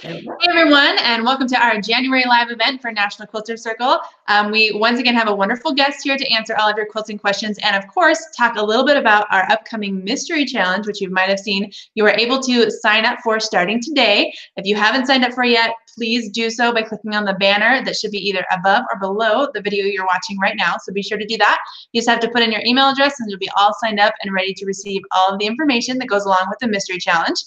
Hey everyone, and welcome to our January live event for National Quilter Circle. We once again have a wonderful guest here to answer all of your quilting questions and of course talk a little bit about our upcoming mystery challenge, which you might have seen you are able to sign up for starting today. If you haven't signed up for it yet, please do so by clicking on the banner that should be either above or below the video you're watching right now. So be sure to do that. You just have to put in your email address and you'll be all signed up and ready to receive all of the information that goes along with the mystery challenge.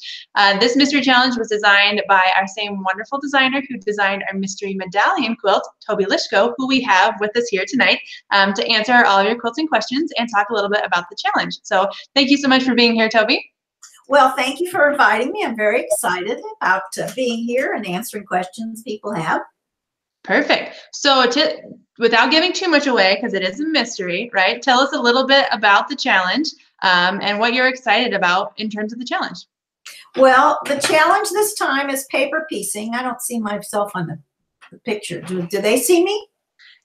This mystery challenge was designed by our same wonderful designer who designed our mystery medallion quilt, Toby Lishko, who we have with us here tonight to answer all of your quilting questions and talk a little bit about the challenge. So thank you so much for being here, Toby. Well, thank you for inviting me. I'm very excited about being here and answering questions people have. Perfect. So without giving too much away, because it is a mystery, right? Tell us a little bit about the challenge and what you're excited about in terms of the challenge. Well, the challenge this time is paper piecing. I don't see myself on the picture. Do they see me?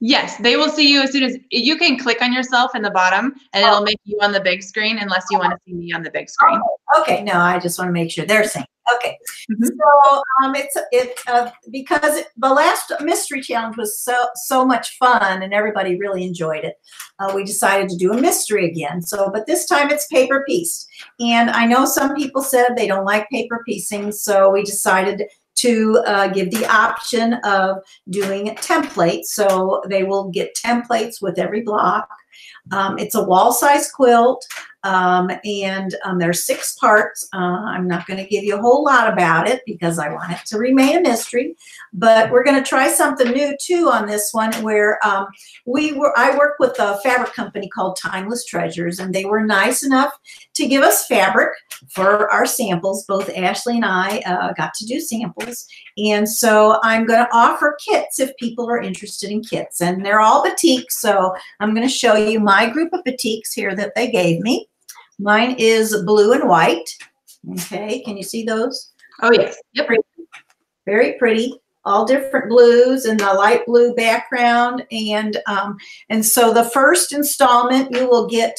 Yes, they will see you as soon as you can click on yourself in the bottom and it'll make you on the big screen unless you want to see me on the big screen. Okay, no, I just want to make sure they're seeing. Okay, so because the last mystery challenge was so much fun and everybody really enjoyed it, we decided to do a mystery again. So, but this time it's paper pieced, and I know some people said they don't like paper piecing, so we decided to give the option of doing templates. So they will get templates with every block. It's a wall size quilt, and there's 6 parts. I'm not going to give you a whole lot about it because I want it to remain a mystery, but we're going to try something new too on this one where I work with a fabric company called Timeless Treasures, and they were nice enough to give us fabric for our samples. Both Ashley and I got to do samples, and so I'm going to offer kits if people are interested in kits, and they're all batiks. So I'm going to show you my group of batiks here that they gave me. Mine is blue and white. Okay, can you see those? Oh yes, yep. Very pretty. All different blues and the light blue background, and so the first installment you will get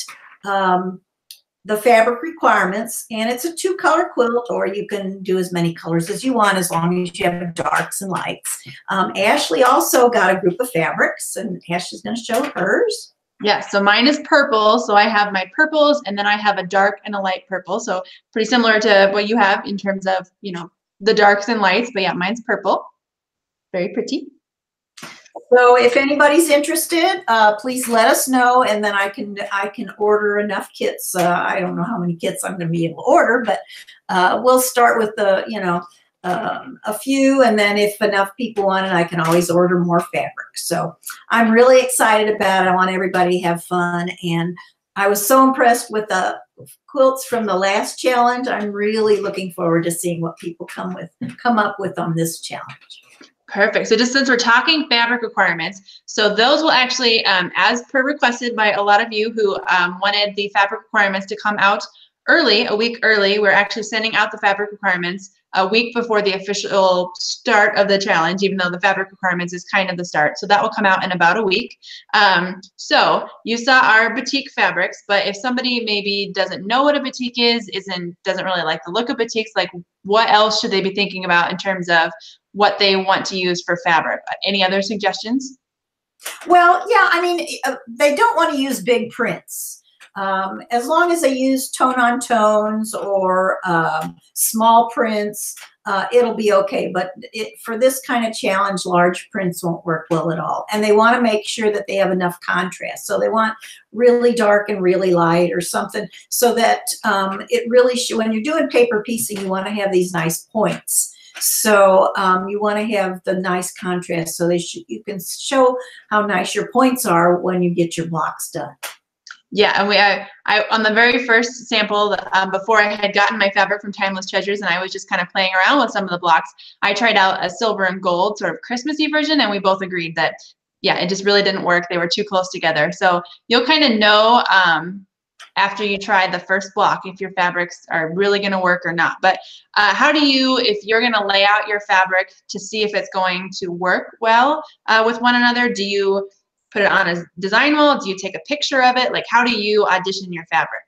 the fabric requirements, and it's a 2-color quilt, or you can do as many colors as you want as long as you have darks and lights. Ashley also got a group of fabrics, and Ashley's going to show hers. Yeah, so mine is purple, so I have my purples, and then I have a dark and a light purple, so pretty similar to what you have in terms of, you know, the darks and lights, but yeah, mine's purple. Very pretty. So if anybody's interested, please let us know, and then I can order enough kits. I don't know how many kits I'm going to be able to order, but we'll start with the, you know, a few, and then if enough people want it, I can always order more fabric. So I'm really excited about it. I want everybody to have fun, and I was so impressed with the quilts from the last challenge. I'm really looking forward to seeing what people come up with on this challenge. Perfect. So just since we're talking fabric requirements, so those will actually, as per requested by a lot of you who wanted the fabric requirements to come out early, a week early, we're actually sending out the fabric requirements a week before the official start of the challenge, even though the fabric requirements is kind of the start. So that will come out in about a week. So you saw our batik fabrics, but if somebody maybe doesn't know what a batik is, doesn't really like the look of batiks, like what else should they be thinking about in terms of what they want to use for fabric? Any other suggestions? Well, yeah, I mean, they don't want to use big prints. As long as they use tone-on tones or small prints, it'll be okay. But for this kind of challenge, large prints won't work well at all. And they want to make sure that they have enough contrast. So they want really dark and really light or something so that it really when you're doing paper piecing, you want to have these nice points. So you want to have the nice contrast so you can show how nice your points are when you get your blocks done. Yeah, and I on the very first sample, before I had gotten my fabric from Timeless Treasures and I was just kind of playing around with some of the blocks, I tried out a silver and gold sort of Christmassy version, and we both agreed that, yeah, it just really didn't work. They were too close together. So you'll kind of know after you try the first block if your fabrics are really going to work or not. But how do you, if you're going to lay out your fabric to see if it's going to work well with one another, do you put it on a design wall? Do you take a picture of it? Like, how do you audition your fabric?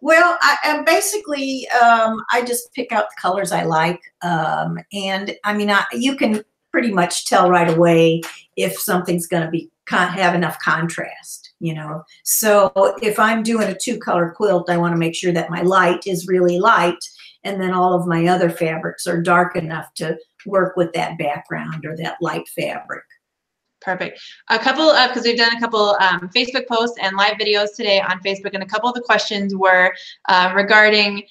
Well, I basically I just pick out the colors I like, and I mean you can pretty much tell right away if something's going to be have enough contrast, you know. So if I'm doing a 2-color quilt, I want to make sure that my light is really light, and then all of my other fabrics are dark enough to work with that background or that light fabric. Perfect. A couple of, because we've done a couple Facebook posts and live videos today on Facebook, and a couple of the questions were regarding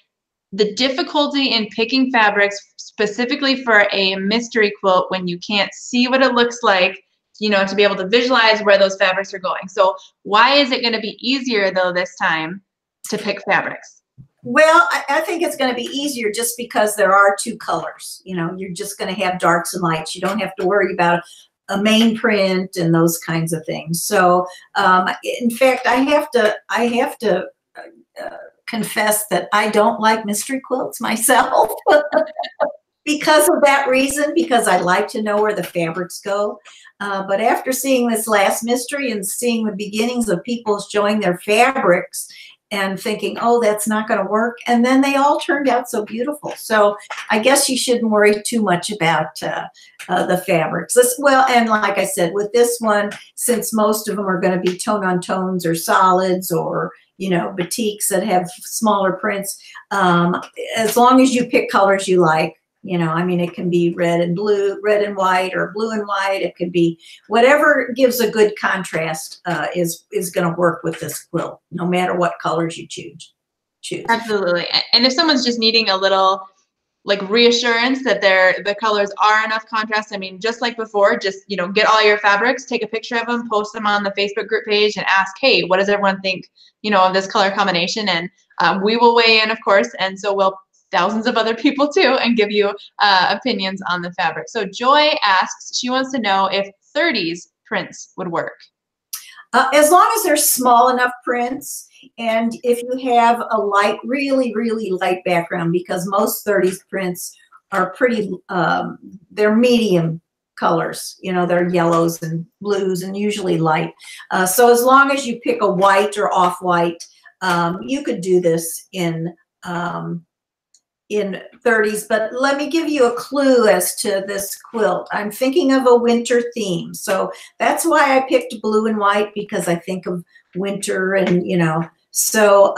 the difficulty in picking fabrics specifically for a mystery quilt when you can't see what it looks like, you know, to be able to visualize where those fabrics are going. So why is it going to be easier though this time to pick fabrics? Well, I think it's going to be easier just because there are 2 colors. You know, you're just going to have darks and lights. You don't have to worry about a main print and those kinds of things. So, in fact, I have to confess that I don't like mystery quilts myself because of that reason, because I like to know where the fabrics go. But after seeing this last mystery and seeing the beginnings of people showing their fabrics and thinking, oh, that's not going to work, and then they all turned out so beautiful. So I guess you shouldn't worry too much about the fabrics. Well, and like I said, with this one, since most of them are going to be tone-on-tones or solids or, you know, batiks that have smaller prints, as long as you pick colors you like, you know, I mean, it can be red and blue, red and white, or blue and white. It could be whatever gives a good contrast is going to work with this quilt, no matter what colors you choose. Absolutely. And if someone's just needing a little like reassurance that the colors are enough contrast, I mean, just like before, just, you know, get all your fabrics, take a picture of them, post them on the Facebook group page, and ask, hey, what does everyone think, you know, of this color combination? And we will weigh in, of course, and so will thousands of other people too, and give you opinions on the fabric. So Joy asks, she wants to know if 30s prints would work. As long as they're small enough prints, and if you have a light, really, really light background, because most 30s prints are pretty, they're medium colors, you know, they're yellows and blues and usually light. So as long as you pick a white or off-white, you could do this in 30s, but let me give you a clue as to this quilt. I'm thinking of a winter theme. So that's why I picked blue and white, because I think of winter and, you know, so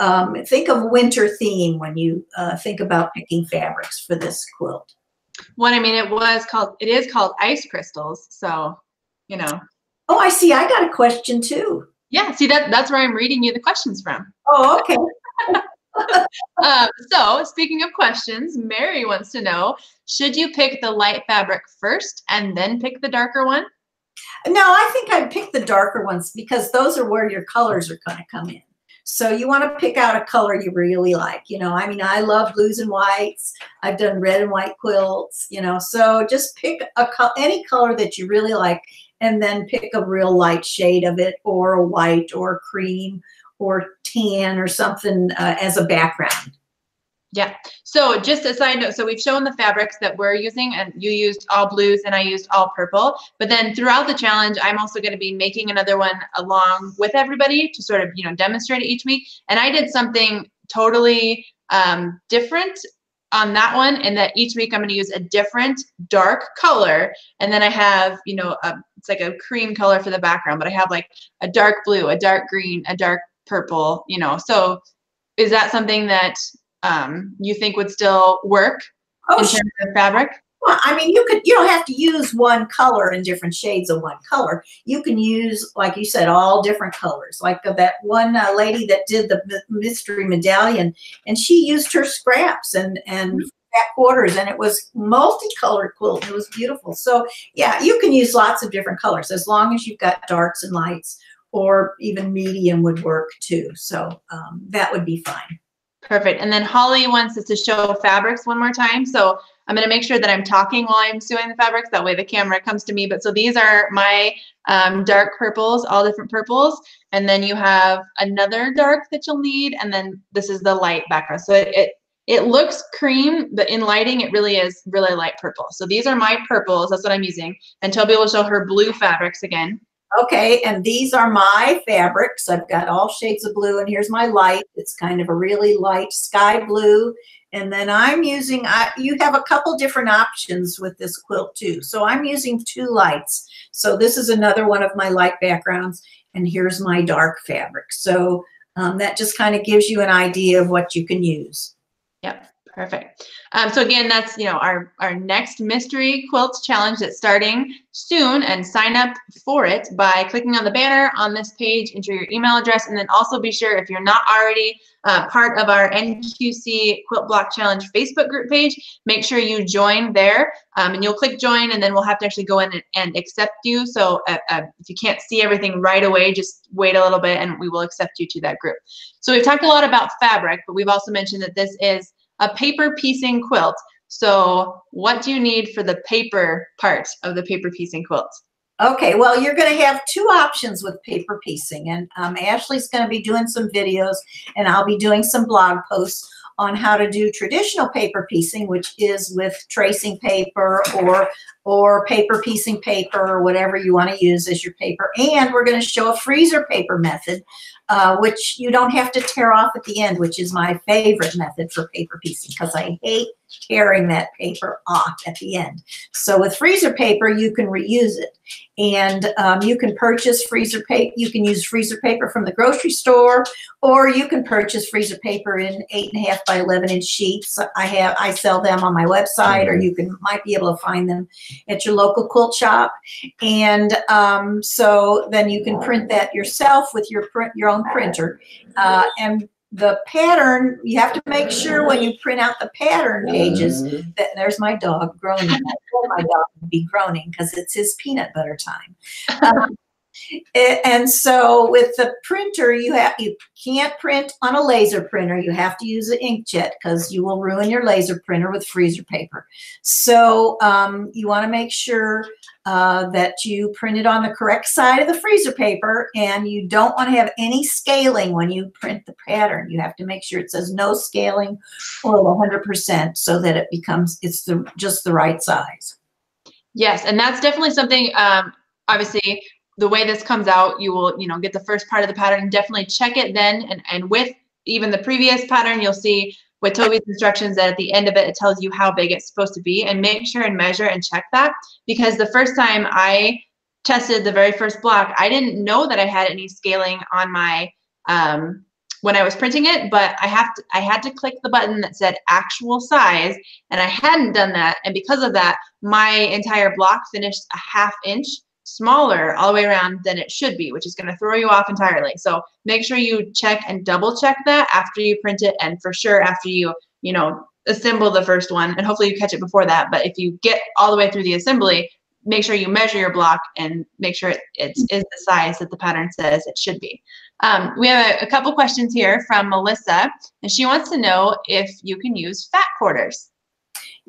think of winter theme when you think about picking fabrics for this quilt. Well, I mean, it is called ice crystals. So, you know. Oh, I see. I got a question too. Yeah. See, that's where I'm reading you the questions from. Oh, okay. So speaking of questions, Mary wants to know, should you pick the light fabric first and then pick the darker one? No, I think I'd pick the darker ones because those are where your colors are going to come in. So you want to pick out a color you really like. You know, I mean, I love blues and whites. I've done red and white quilts, you know, so just pick any color that you really like, and then pick a real light shade of it, or a white or cream or tan or something as a background. Yeah. So just a side note, so we've shown the fabrics that we're using, and you used all blues and I used all purple. But then throughout the challenge, I'm also going to be making another one along with everybody to sort of, you know, demonstrate it each week. And I did something totally different on that one, in that each week I'm going to use a different dark color. And then I have, you know, it's like a cream color for the background, but I have like a dark blue, a dark green, a dark purple, you know. So is that something that you think would still work in terms of fabric? Well, I mean, you don't have to use one color in different shades of one color. You can use, like you said, all different colors. Like that one lady that did the mystery medallion, and she used her scraps and back quarters, and it was multicolored quilt. It was beautiful. So yeah, you can use lots of different colors as long as you've got darks and lights, or even medium would work too. So that would be fine. Perfect. And then Holly wants us to show fabrics one more time. So I'm going to make sure that I'm talking while I'm doing the fabrics. That way the camera comes to me. But so these are my dark purples, all different purples. And then you have another dark that you'll need. And then this is the light background. So it looks cream, but in lighting, it really is really light purple. So these are my purples. That's what I'm using. And Toby will show her blue fabrics again. Okay, and these are my fabrics. I've got all shades of blue, and here's my light. It's kind of a really light sky blue. And then I'm using, you have a couple different options with this quilt too. So I'm using 2 lights. So this is another one of my light backgrounds, and here's my dark fabric. So that just kind of gives you an idea of what you can use. Yep, perfect. So again, that's, you know, our next mystery quilt challenge that's starting soon, and sign up for it by clicking on the banner on this page, enter your email address, and then also be sure, if you're not already part of our NQC Quilt Block Challenge Facebook group page, make sure you join there, and you'll click join, and then we'll have to actually go in and accept you. So if you can't see everything right away, just wait a little bit and we will accept you to that group. So we've talked a lot about fabric, but we've also mentioned that this is a paper piecing quilt. So what do you need for the paper part of the paper piecing quilt? Okay, well, you're going to have 2 options with paper piecing, and Ashley's going to be doing some videos, and I'll be doing some blog posts on how to do traditional paper piecing, which is with tracing paper or paper piecing paper, or whatever you want to use as your paper. And we're going to show a freezer paper method, which you don't have to tear off at the end, which is my favorite method for paper piecing, because I hate tearing that paper off at the end. So with freezer paper, you can reuse it. And you can purchase freezer paper. You can use freezer paper from the grocery store, or you can purchase freezer paper in 8.5 by 11-inch sheets. I sell them on my website, or you might be able to find them at your local quilt shop. And so then you can print that yourself with your own printer. And the pattern, you have to make sure when you print out the pattern pages that, there's my dog groaning. I told my dog to be groaning because it's his peanut butter time. And so with the printer, you can't print on a laser printer. You have to use an inkjet, because you will ruin your laser printer with freezer paper. So you want to make sure that you print it on the correct side of the freezer paper, and you don't want to have any scaling when you print the pattern. You have to make sure it says no scaling or 100%, so that it becomes, just the right size. Yes, and that's definitely something, obviously, the way this comes out, you will, get the first part of the pattern, definitely check it then. And with even the previous pattern, you'll see with Toby's instructions that at the end of it, it tells you how big it's supposed to be, and make sure and measure and check that. Because the first time I tested the very first block, I didn't know that I had any scaling on my, when I was printing it, but I had to click the button that said actual size, and I hadn't done that. And because of that, my entire block finished a 1/2 inch smaller all the way around than it should be, which is going to throw you off entirely. So make sure you check and double check that after you print it, and for sure after you, assemble the first one, and hopefully you catch it before that. But if you get all the way through the assembly, make sure you measure your block and make sure it is the size that the pattern says it should be. We have a couple questions here from Melissa, and she wants to know if you can use fat quarters.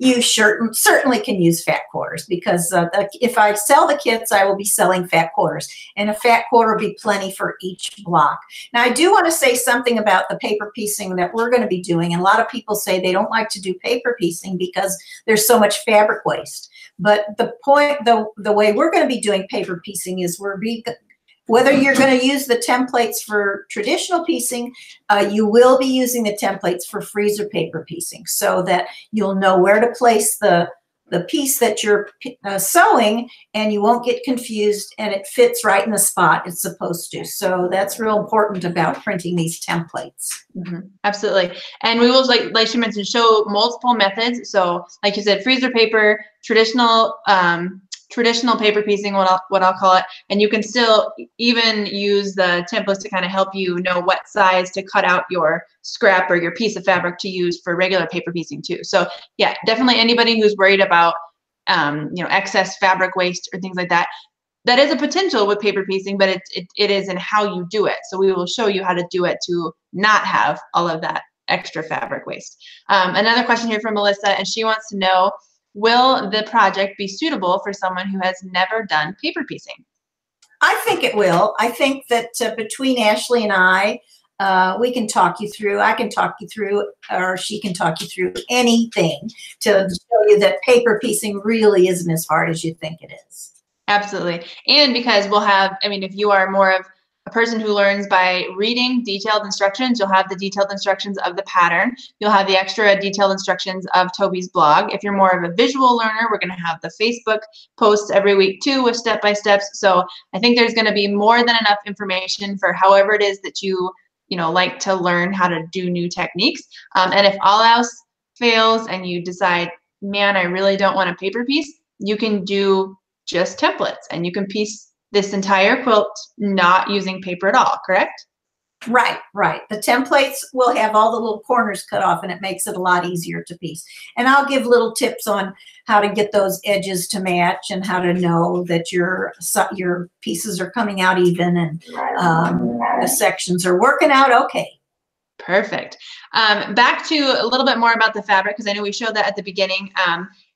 You certainly can use fat quarters, because if I sell the kits, I will be selling fat quarters, and a fat quarter will be plenty for each block. Now, I do want to say something about the paper piecing that we're going to be doing. And a lot of people say they don't like to do paper piecing because there's so much fabric waste. But the way we're going to be doing paper piecing is whether you're going to use the templates for traditional piecing, you will be using the templates for freezer paper piecing, so that you'll know where to place the piece that you're sewing, and you won't get confused, and it fits right in the spot it's supposed to. So that's real important about printing these templates. Absolutely. And we will, like she mentioned, show multiple methods. So like you said, freezer paper, traditional paper piecing, what I'll call it, and you can still even use the templates to kind of help you know what size to cut out your scrap or your piece of fabric to use for regular paper piecing too. So yeah, definitely anybody who's worried about excess fabric waste or things like that, that is a potential with paper piecing, but it is in how you do it. So we will show you how to do it to not have all of that extra fabric waste. Another question here from Melissa, and she wants to know, will the project be suitable for someone who has never done paper piecing? I think it will. I think that between Ashley and I, we can talk you through, I can talk you through, or she can talk you through anything to show you that paper piecing really isn't as hard as you think it is. Absolutely. And because we'll have, I mean, if you are more of a person who learns by reading detailed instructions, you'll have the detailed instructions of the pattern. You'll have the extra detailed instructions of Toby's blog. If you're more of a visual learner, we're going to have the Facebook posts every week too with step-by-steps. So I think there's going to be more than enough information for however it is that you like to learn how to do new techniques. And if all else fails and you decide, man, I really don't want a paper piece, you can do just templates and you can piece this entire quilt not using paper at all, correct? Right, right. The templates will have all the little corners cut off and it makes it a lot easier to piece. And I'll give little tips on how to get those edges to match and how to know that your pieces are coming out even and the sections are working out okay. Perfect. Back to a little bit more about the fabric, because I know we showed that at the beginning.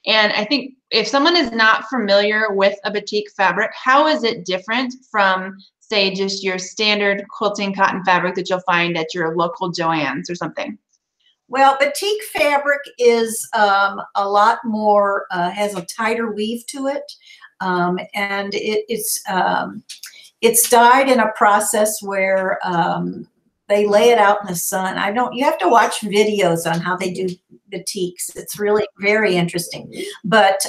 And I think if someone is not familiar with a batik fabric, how is it different from, say, just your standard quilting cotton fabric that you'll find at your local Joann's or something? Well, batik fabric is a lot more, has a tighter weave to it. And it's dyed in a process where they lay it out in the sun. You have to watch videos on how they do batiks. It's really very interesting, but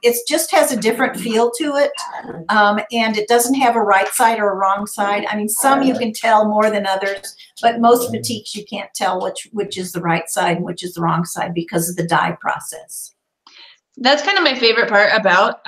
it just has a different feel to it. And it doesn't have a right side or a wrong side. I mean, some you can tell more than others, but most batiks you can't tell which is the right side and which is the wrong side because of the dye process. That's kind of my favorite part about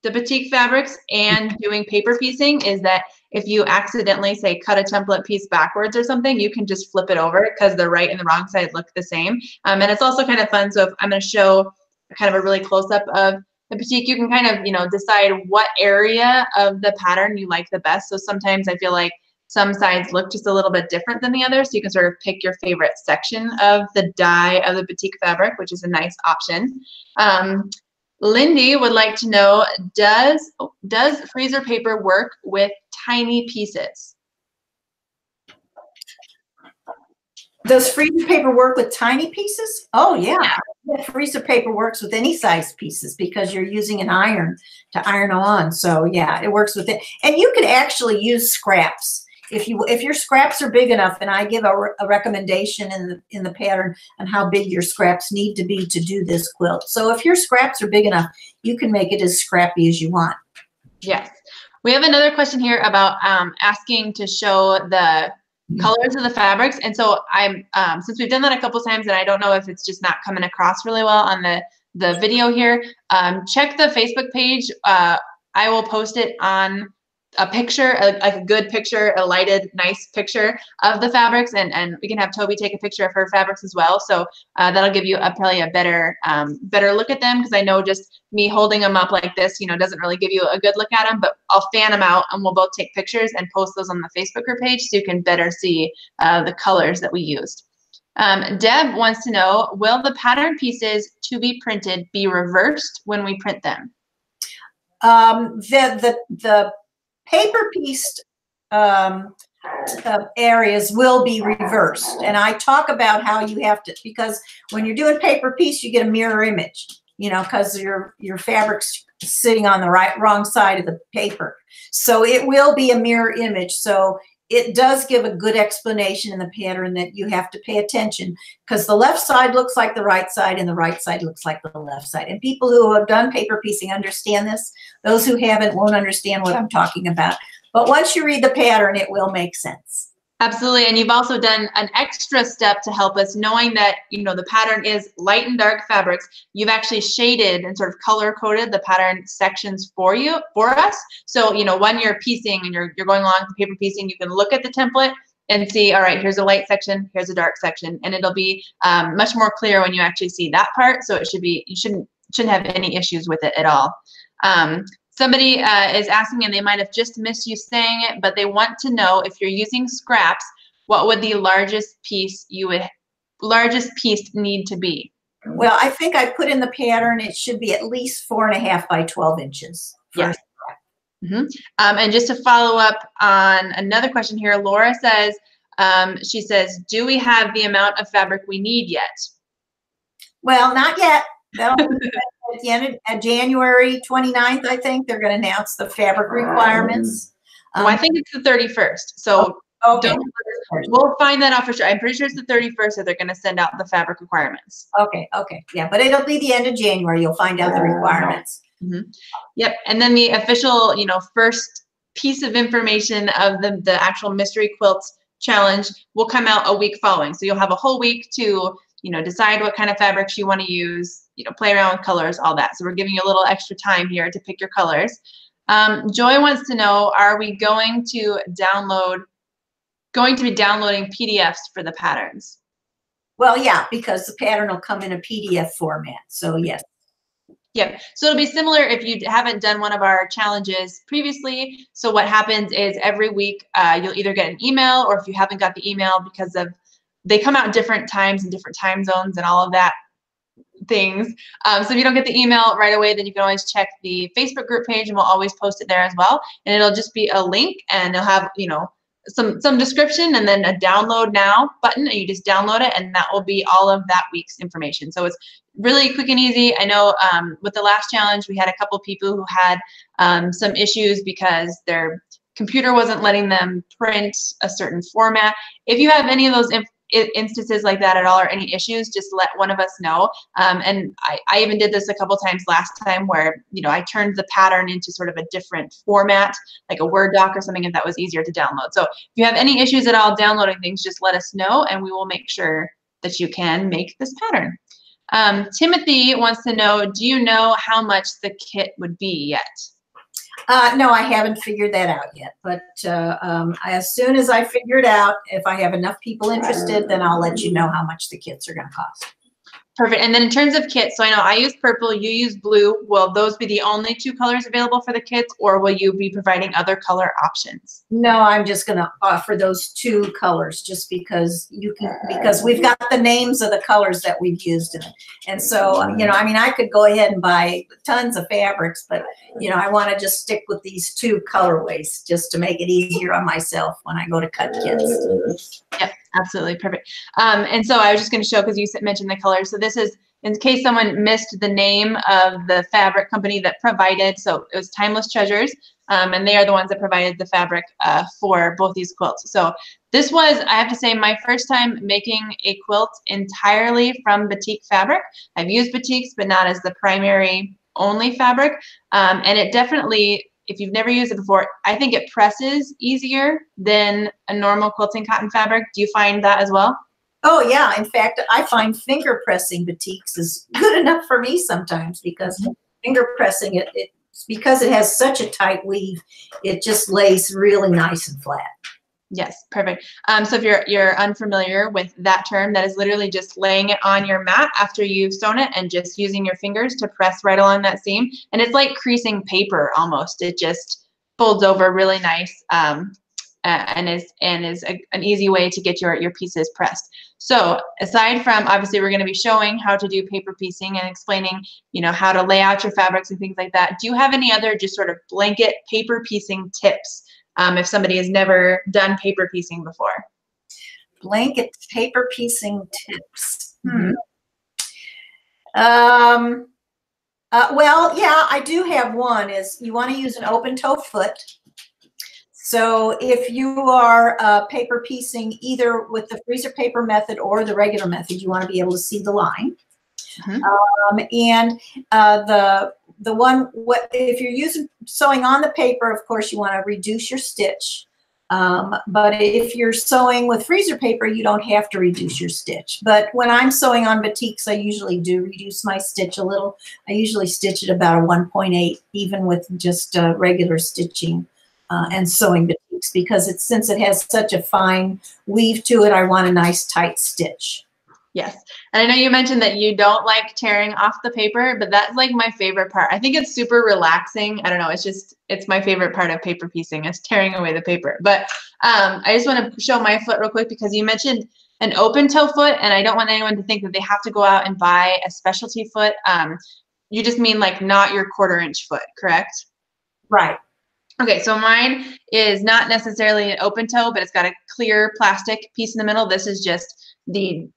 the batik fabrics and doing paper piecing is that if you accidentally, say, cut a template piece backwards or something, you can just flip it over because the right and the wrong side look the same. And it's also kind of fun. So if I'm going to show kind of a really close-up of the batik, you can kind of, decide what area of the pattern you like the best. So sometimes I feel like some sides look just a little bit different than the others. So you can sort of pick your favorite section of the dye of the batik fabric, which is a nice option. Lindy would like to know, does freezer paper work with tiny pieces? Does freezer paper work with tiny pieces? Oh, yeah. Freezer paper works with any size pieces because you're using an iron to iron on. So, yeah, it works with it. And you can actually use scraps. If your scraps are big enough, and I give a recommendation in the pattern on how big your scraps need to be to do this quilt. So if your scraps are big enough, you can make it as scrappy as you want. Yes. We have another question here about asking to show the colors of the fabrics. And so I'm since we've done that a couple times, and I don't know if it's just not coming across really well on the video here, check the Facebook page. I will post it on a picture, like a good picture, a lighted, nice picture of the fabrics, and we can have Toby take a picture of her fabrics as well. So that'll give you probably a better look at them, because I know just me holding them up like this, doesn't really give you a good look at them. But I'll fan them out, and we'll both take pictures and post those on the Facebook group page so you can better see the colors that we used. Deb wants to know, will the pattern pieces to be printed be reversed when we print them? The paper pieced areas will be reversed. And I talk about how you have to, because when you're doing paper piece, you get a mirror image, because your fabric's sitting on the wrong side of the paper. So it will be a mirror image. So it does give a good explanation in the pattern that you have to pay attention, because the left side looks like the right side and the right side looks like the left side. And people who have done paper piecing understand this. Those who haven't won't understand what I'm talking about. But once you read the pattern, it will make sense. Absolutely. And you've also done an extra step to help us, knowing that, the pattern is light and dark fabrics. You've actually shaded and sort of color coded the pattern sections for us. So, when you're piecing and you're going along with paper piecing, you can look at the template and see, all right, here's a light section, here's a dark section, and it'll be much more clear when you actually see that part. So you shouldn't have any issues with it at all. Somebody is asking, and they might have just missed you saying it, but they want to know, if you're using scraps, what would the largest piece need to be? Well, I think I put in the pattern, it should be at least 4.5 by 12 inches. Yes. And just to follow up on another question here, Laura says, she says, do we have the amount of fabric we need yet? Well, not yet. That'll be at the end of January 29th, I think they're going to announce the fabric requirements. Well, I think it's the 31st. So okay. We'll find that out for sure. I'm pretty sure it's the 31st that they're going to send out the fabric requirements. Okay. Yeah, but it'll be the end of January. You'll find out the requirements. Yep. And then the official, first piece of information of the actual mystery quilts challenge will come out a week following. So you'll have a whole week to, decide what kind of fabrics you want to use, play around with colors, all that. So we're giving you a little extra time here to pick your colors. Joy wants to know, are we going to be downloading PDFs for the patterns? Well, yeah, because the pattern will come in a PDF format. So yes. Yep. So it'll be similar if you haven't done one of our challenges previously. So what happens is every week you'll either get an email, or if you haven't got the email because they come out different times and different time zones and all of that things. So if you don't get the email right away, then you can always check the Facebook group page, and we'll always post it there as well. And it'll just be a link, and it'll have, some description, and then a download now button, and you just download it, and that will be all of that week's information. So it's really quick and easy. I know with the last challenge, we had a couple people who had some issues because their computer wasn't letting them print a certain format. If you have any of those instances like that at all, or any issues, just let one of us know. And I even did this a couple times last time where, I turned the pattern into sort of a different format, like a Word doc or something, if that was easier to download. So if you have any issues at all downloading things, just let us know, and we will make sure that you can make this pattern. Timothy wants to know, do you know how much the kit would be yet? No, I haven't figured that out yet, but as soon as I figure it out, if I have enough people interested, then I'll let you know how much the kits are going to cost. Perfect. And then in terms of kits, so I know I use purple, you use blue. Will those be the only two colors available for the kits, or will you be providing other color options? No, I'm just going to offer those two colors just because because we've got the names of the colors that we've used in it. And so, I could go ahead and buy tons of fabrics, but, I want to just stick with these two colorways just to make it easier on myself when I go to cut kits. Yep, absolutely. Perfect. And so I was just going to show, because you mentioned the colors. So this is, in case someone missed the name of the fabric company that provided, so it was Timeless Treasures, and they are the ones that provided the fabric for both these quilts. So this was, I have to say, my first time making a quilt entirely from batik fabric. I've used batiks, but not as the primary only fabric. And it definitely, if you've never used it before, I think it presses easier than a normal quilting cotton fabric. Do you find that as well? Oh, yeah. In fact, I find finger pressing batiks is good enough for me sometimes, because finger pressing it's because it has such a tight weave, it just lays really nice and flat. Yes, perfect. So if you're unfamiliar with that term, that is literally just laying it on your mat after you've sewn it and just using your fingers to press right along that seam. And it's like creasing paper almost. It just folds over really nice, and is an easy way to get your pieces pressed. So aside from, obviously, we're going to be showing how to do paper piecing and explaining, how to lay out your fabrics and things like that. Do you have any other just sort of blanket paper piecing tips? If somebody has never done paper piecing before. Blanket paper piecing tips. Well, yeah, I do have one. Is you want to use an open toe foot. So if you are paper piecing either with the freezer paper method or the regular method, you want to be able to see the line. The one, if you're sewing on the paper, of course, you want to reduce your stitch. But if you're sewing with freezer paper, you don't have to reduce your stitch. But when I'm sewing on batiks, I usually do reduce my stitch a little. I usually stitch at about a 1.8, even with just regular stitching and sewing batiks, because since it has such a fine weave to it, I want a nice tight stitch. Yes. And I know you mentioned that you don't like tearing off the paper, but that's like my favorite part. I think it's super relaxing. I don't know. It's my favorite part of paper piecing is tearing away the paper. But I just want to show my foot real quick, because you mentioned an open toe foot, and I don't want anyone to think that they have to go out and buy a specialty foot. You just mean like not your 1/4 inch foot, correct? Right. Okay, so mine is not necessarily an open toe, but it's got a clear plastic piece in the middle. This is just the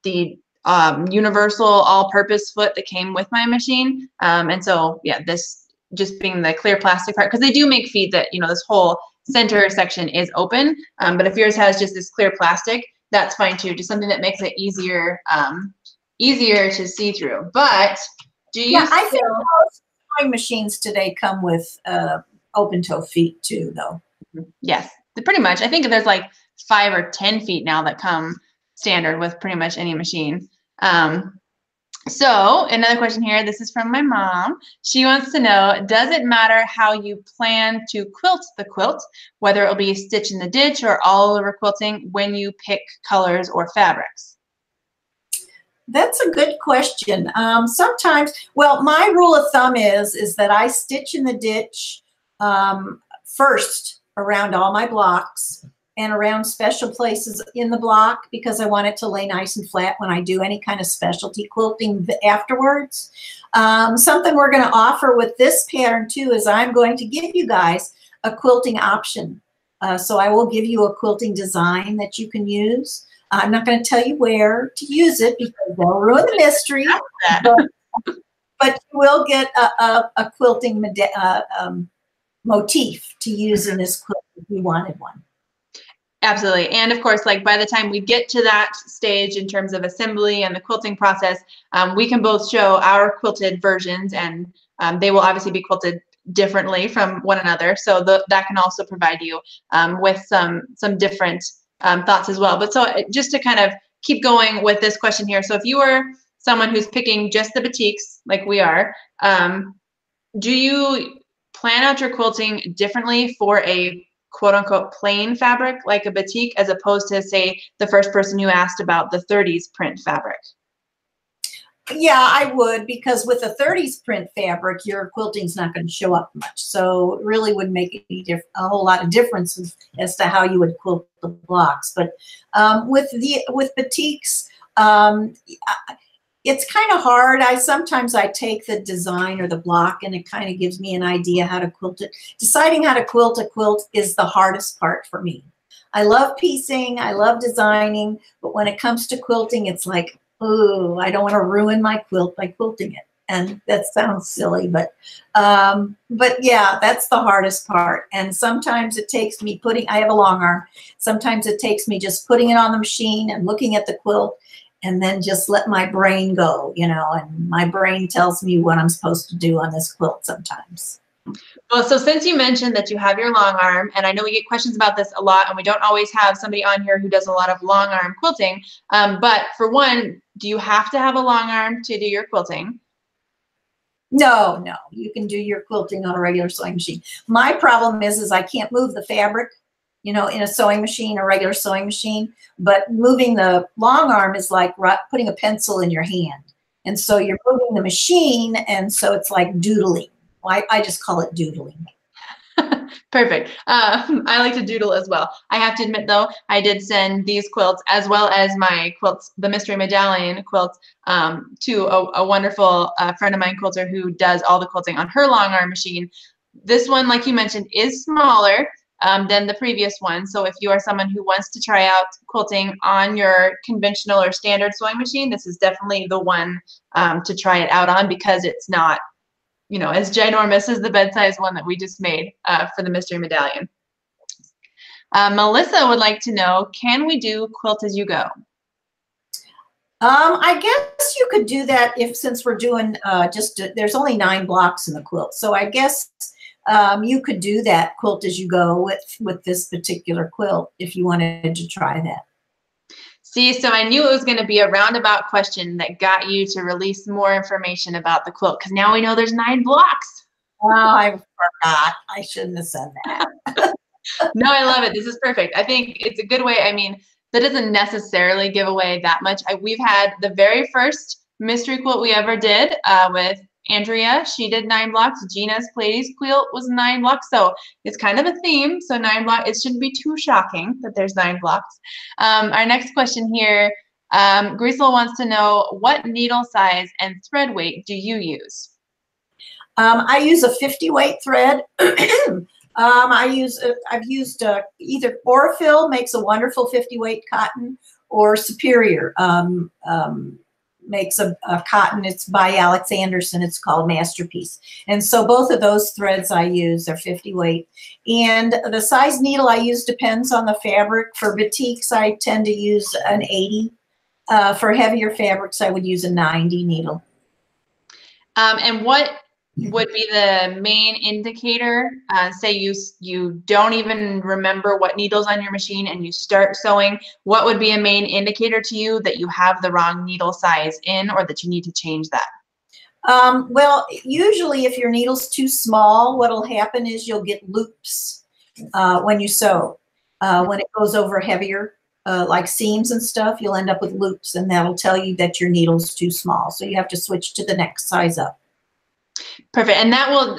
universal all-purpose foot that came with my machine. And so, yeah, this just being the clear plastic part, because they do make feet that, this whole center section is open. But if yours has just this clear plastic, that's fine too. Just something that makes it easier to see through. But do you? Yeah, I think most sewing machines today come with open toe feet too, though. Yes, pretty much. I think there's like 5 or 10 feet now that come standard with pretty much any machine. So another question here, this is from my mom. She wants to know, does it matter how you plan to quilt the quilt, whether it'll be stitch in the ditch or all over quilting, when you pick colors or fabrics? That's a good question. Sometimes, well, my rule of thumb is that I stitch in the ditch first around all my blocks and around special places in the block, because I want it to lay nice and flat when I do any kind of specialty quilting afterwards. Something we're going to offer with this pattern too is I'm going to give you guys a quilting option. So I will give you a quilting design that you can use. I'm not going to tell you where to use it because they'll ruin the mystery, but you will get a quilting motif to use in this quilt if you wanted one. Absolutely. And of course, like by the time we get to that stage in terms of assembly and the quilting process, we can both show our quilted versions, and they will obviously be quilted differently from one another. So that can also provide you with some different thoughts as well. But so just to kind of keep going with this question here. So if you were someone who's picking just the batiks like we are, do you plan out your quilting differently for a quote unquote plain fabric like a batik, as opposed to, say, the first person who asked about the 30s print fabric? Yeah, I would, because with a 30s print fabric, your quilting's not going to show up much. So it really wouldn't make a whole lot of difference as to how you would quilt the blocks. But with batiks, it's kind of hard. Sometimes I take the design or the block and it kind of gives me an idea how to quilt it. Deciding how to quilt a quilt is the hardest part for me. I love piecing, I love designing, but when it comes to quilting, it's like, oh, I don't want to ruin my quilt by quilting it. And that sounds silly, but yeah, that's the hardest part. And sometimes it takes me I have a long arm. Sometimes it takes me just putting it on the machine and looking at the quilt, and then just let my brain go, and my brain tells me what I'm supposed to do on this quilt sometimes. Well, so since you mentioned that you have your long arm, and I know we get questions about this a lot, and we don't always have somebody on here who does a lot of long arm quilting, but for one, do you have to have a long arm to do your quilting? No, you can do your quilting on a regular sewing machine. My problem is I can't move the fabric, in a sewing machine, a regular sewing machine, but moving the long arm is like putting a pencil in your hand. And so you're moving the machine, and so it's like doodling. I just call it doodling. Perfect. I like to doodle as well. I have to admit, though, I did send these quilts as well as my quilts, the Mystery Medallion quilts, to a wonderful friend of mine, quilter, who does all the quilting on her long arm machine. This one, like you mentioned, is smaller than the previous one. So if you are someone who wants to try out quilting on your conventional or standard sewing machine, this is definitely the one to try it out on, because it's not, as ginormous as the bed-size one that we just made for the Mystery Medallion. Melissa would like to know, can we do quilt as you go? I guess you could do that since we're doing there's only 9 blocks in the quilt. So I guess you could do that quilt as you go with this particular quilt if you wanted to try that. See, so I knew it was going to be a roundabout question that got you to release more information about the quilt, because now we know there's 9 blocks. Oh, I forgot. I shouldn't have said that. No, I love it. This is perfect. I think it's a good way. I mean, that doesn't necessarily give away that much. We've had the very first mystery quilt we ever did with Andrea. She did 9 blocks. Gina's Pleiades quilt was 9 blocks. So it's kind of a theme. So 9 blocks, it shouldn't be too shocking that there's 9 blocks. Our next question here, Grisel wants to know, what needle size and thread weight do you use? I use a 50 weight thread. I've used either Orifil makes a wonderful 50 weight cotton, or Superior. makes a cotton. It's by Alex Anderson. It's called Masterpiece. And so both of those threads I use are 50 weight. And the size needle I use depends on the fabric. For batiks, I tend to use an 80. For heavier fabrics, I would use a 90 needle. And what would be the main indicator? Say you don't even remember what needle's on your machine and you start sewing. What would be a main indicator to you that you have the wrong needle size in, or that you need to change that? Well, usually if your needle's too small, what'll happen is you'll get loops when you sew. When it goes over heavier, like seams and stuff, you'll end up with loops, and that'll tell you that your needle's too small. So you have to switch to the next size up. Perfect. And that will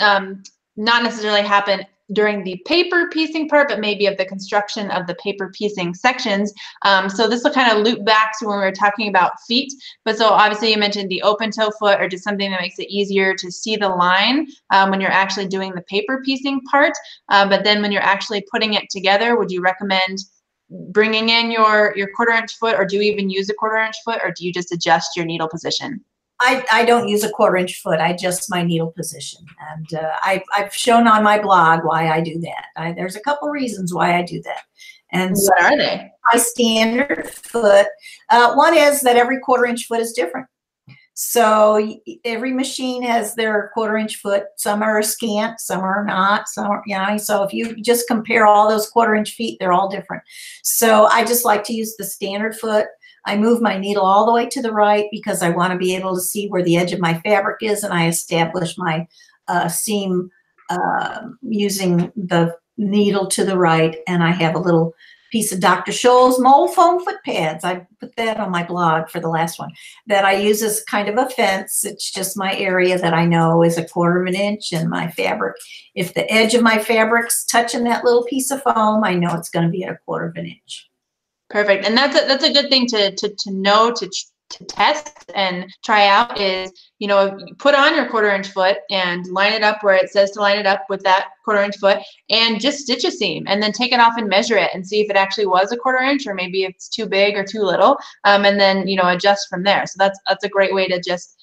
not necessarily happen during the paper piecing part, but maybe of the construction of the paper piecing sections. So this will kind of loop back to when we were talking about feet. But so obviously you mentioned the open toe foot, or just something that makes it easier to see the line when you're actually doing the paper piecing part. But then when you're actually putting it together, would you recommend bringing in your 1/4-inch foot, or do you even use a 1/4-inch foot, or do you just adjust your needle position? I don't use a 1/4-inch foot. I adjust my needle position. And I've shown on my blog why I do that. There's a couple reasons why I do that. And so what are they? my standard foot, one is that every 1/4-inch foot is different. So every machine has their 1/4-inch foot. Some are scant, some are not. Some are, you know, so if you just compare all those 1/4-inch feet, they're all different. So I just like to use the standard foot. I move my needle all the way to the right because I want to be able to see where the edge of my fabric is, and I establish my seam using the needle to the right, and I have a little piece of Dr. Scholl's mold foam foot pads. I put that on my blog for the last one, that I use as kind of a fence. It's just my area that I know is 1/4 inch, and my fabric, if the edge of my fabric's touching that little piece of foam, I know it's going to be at 1/4 inch. Perfect. And that's a good thing to know, to test and try out is, you know, put on your 1/4-inch foot and line it up where it says to line it up with that 1/4-inch foot, and just stitch a seam, and then take it off and measure it and see if it actually was 1/4 inch, or maybe it's too big or too little, and then, you know, adjust from there. So that's a great way to just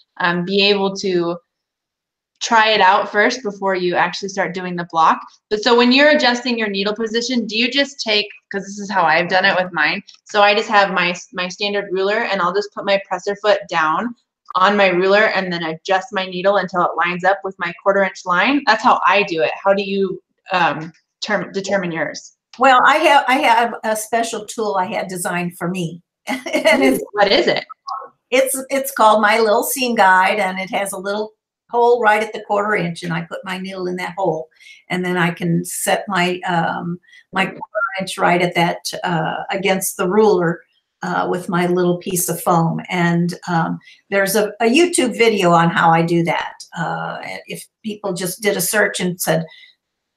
be able to try it out first before you actually start doing the block. But so when you're adjusting your needle position, do you just take, because this is how I've done it with mine, so I just have my standard ruler, and I'll just put my presser foot down on my ruler and then adjust my needle until it lines up with my 1/4-inch line? That's how I do it. How do you determine yours? Well, I have a special tool I had designed for me. And what is it? It's called my little seam guide, and it has a little hole right at the 1/4 inch, and I put my needle in that hole, and then I can set my my 1/4 inch right at that against the ruler with my little piece of foam. And there's a YouTube video on how I do that. If people just did a search and said,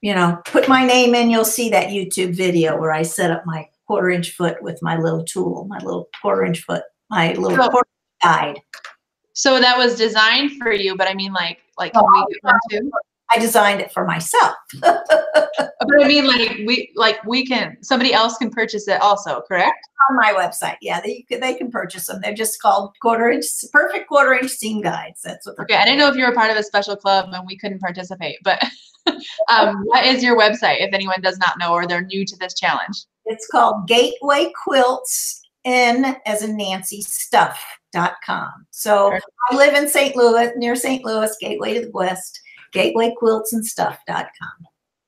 you know, put my name in, you'll see that YouTube video where I set up my 1/4 inch foot with my little tool, my little 1/4 inch foot, my little 1/4 guide. So that was designed for you, but I mean, like can we get one too? I designed it for myself. But I mean, we can, somebody else can purchase it also, correct? On my website, yeah, they can purchase them. They're just called 1/4 inch, perfect 1/4 inch seam guides. That's what. Okay, I didn't know if you were part of a special club and we couldn't participate, but what is your website if anyone does not know or they're new to this challenge? It's called Gateway Quilts, N as in Nancy, stuff.com. So perfect. I live in St. Louis, near St. Louis, Gateway to the West, gatewayquiltsandstuff.com.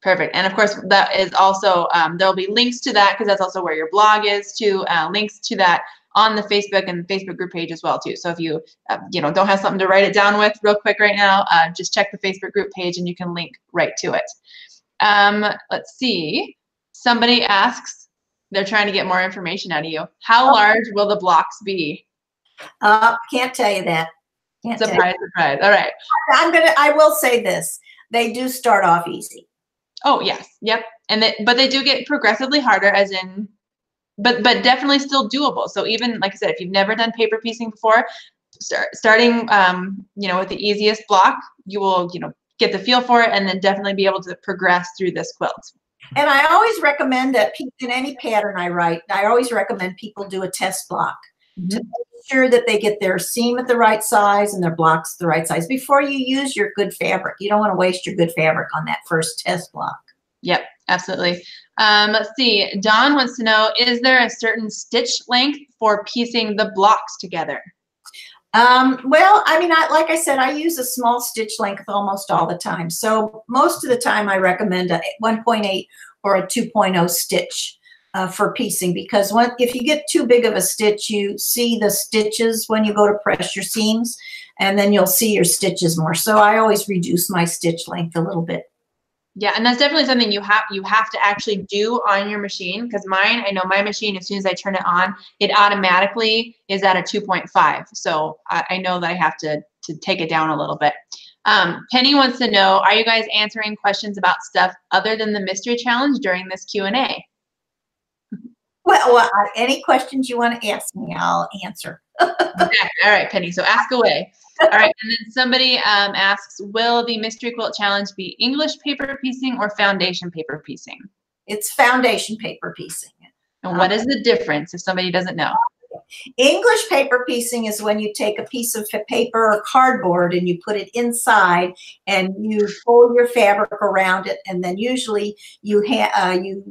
Perfect. And of course, that is also, there'll be links to that because that's also where your blog is too, links to that on the Facebook and Facebook group page as well too. So if you, you know, don't have something to write it down with real quick right now, just check the Facebook group page and you can link right to it. Let's see. Somebody asks, they're trying to get more information out of you. How large will the blocks be? Can't tell you that. Surprise. All right. I will say this. They do start off easy. Oh, yes. Yep. But they do get progressively harder, as in, but definitely still doable. So even, like I said, if you've never done paper piecing before, starting, you know, with the easiest block, you will, you know, get the feel for it and then definitely be able to progress through this quilt. And I always recommend that in any pattern I write, I always recommend people do a test block. to make sure that they get their seam at the right size and their blocks the right size before you use your good fabric. You don't want to waste your good fabric on that first test block. Yep, absolutely. Let's see. Dawn wants to know, is there a certain stitch length for piecing the blocks together? Well, I mean, like I said, I use a small stitch length almost all the time. So most of the time I recommend a 1.8 or a 2.0 stitch for piecing, because if you get too big of a stitch, you see the stitches when you go to press your seams, and then you'll see your stitches more. So I always reduce my stitch length a little bit. Yeah, and that's definitely something you have to actually do on your machine, because mine, I know my machine, as soon as I turn it on, it automatically is at a 2.5. So I know that I have to take it down a little bit. Penny wants to know, are you guys answering questions about stuff other than the mystery challenge during this Q&A? Well, any questions you want to ask me, I'll answer. Okay. All right, Penny, so ask away. All right, and then somebody asks, will the mystery quilt challenge be English paper piecing or foundation paper piecing? It's foundation paper piecing. And what is the difference if somebody doesn't know? English paper piecing is when you take a piece of paper or cardboard and you put it inside and you fold your fabric around it, and then usually you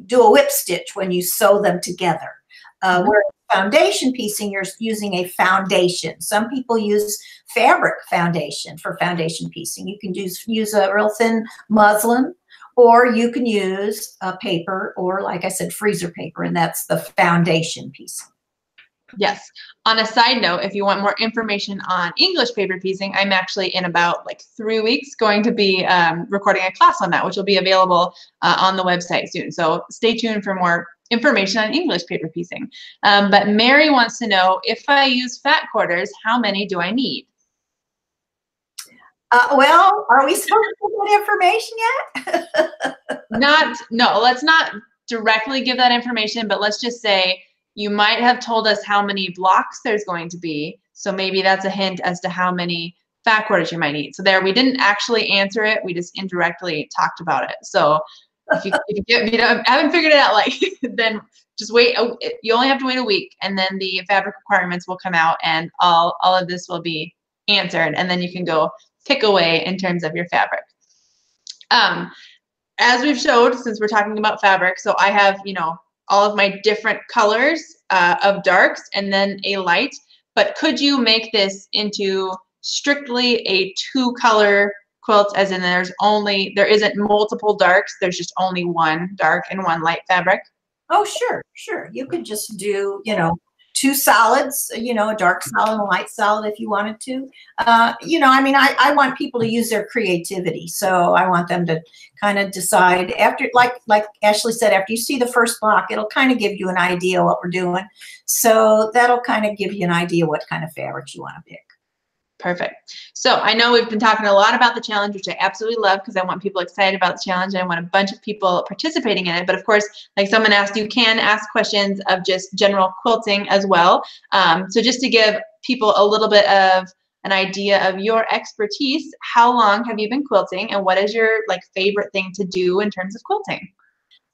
do a whip stitch when you sew them together. Whereas foundation piecing, you're using a foundation. Some people use fabric foundation for foundation piecing. You can use a real thin muslin, or you can use a paper, or like I said, freezer paper, and that's the foundation piecing. Yes. On a side note, if you want more information on English paper piecing, I'm actually in about like 3 weeks going to be recording a class on that, which will be available on the website soon. So stay tuned for more information on English paper piecing. But Mary wants to know, if I use fat quarters, how many do I need? Well, are we supposed to get information yet? No, let's not directly give that information, but let's just say you might have told us how many blocks there's going to be. So maybe that's a hint as to how many fat quarters you might need. So there, we didn't actually answer it. We just indirectly talked about it. So if you haven't figured it out, like, then just wait. You only have to wait a week, and then the fabric requirements will come out, and all of this will be answered. And then you can go pick away in terms of your fabric. As we've showed, since we're talking about fabric, so I have, all of my different colors of darks and then a light. But could you make this into strictly a 2-color quilt, as in there isn't multiple darks, there's just only one dark and one light fabric? Oh, sure. You could just do, 2 solids, a dark solid and a light solid if you wanted to. I mean, I want people to use their creativity. So I want them to kind of decide after, like Ashley said, after you see the first block, it'll kind of give you an idea what we're doing. So that'll kind of give you an idea what kind of fabrics you want to pick. Perfect. So I know we've been talking a lot about the challenge, which I absolutely love, because I want people excited about the challenge and I want a bunch of people participating in it. But of course, like someone asked, you can ask questions of just general quilting as well. So just to give people a little bit of an idea of your expertise, how long have you been quilting, and what is your favorite thing to do in terms of quilting?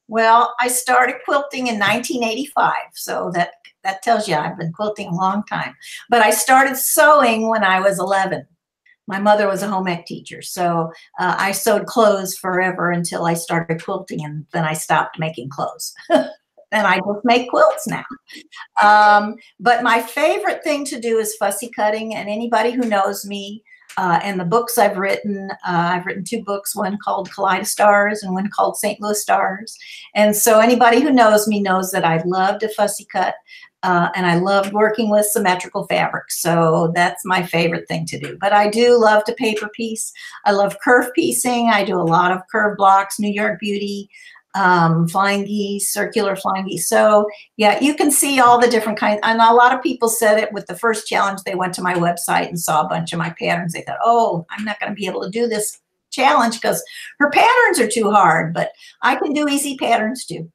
Well, I started quilting in 1985, so that tells you I've been quilting a long time. But I started sewing when I was 11. My mother was a home ec teacher, so I sewed clothes forever until I started quilting, and then I stopped making clothes. And I just make quilts now. But my favorite thing to do is fussy cutting, and anybody who knows me and the books I've written 2 books, one called Kaleidostars and one called St. Louis Stars. And so anybody who knows me knows that I love to fussy cut and I love working with symmetrical fabrics. So that's my favorite thing to do. But I do love to paper piece. I love curve piecing. I do a lot of curve blocks, New York Beauty, flying geese, circular flying geese. So yeah, you can see all the different kinds. And a lot of people said it with the first challenge. They went to my website and saw a bunch of my patterns. They thought, oh, I'm not going to be able to do this challenge because her patterns are too hard, but I can do easy patterns too.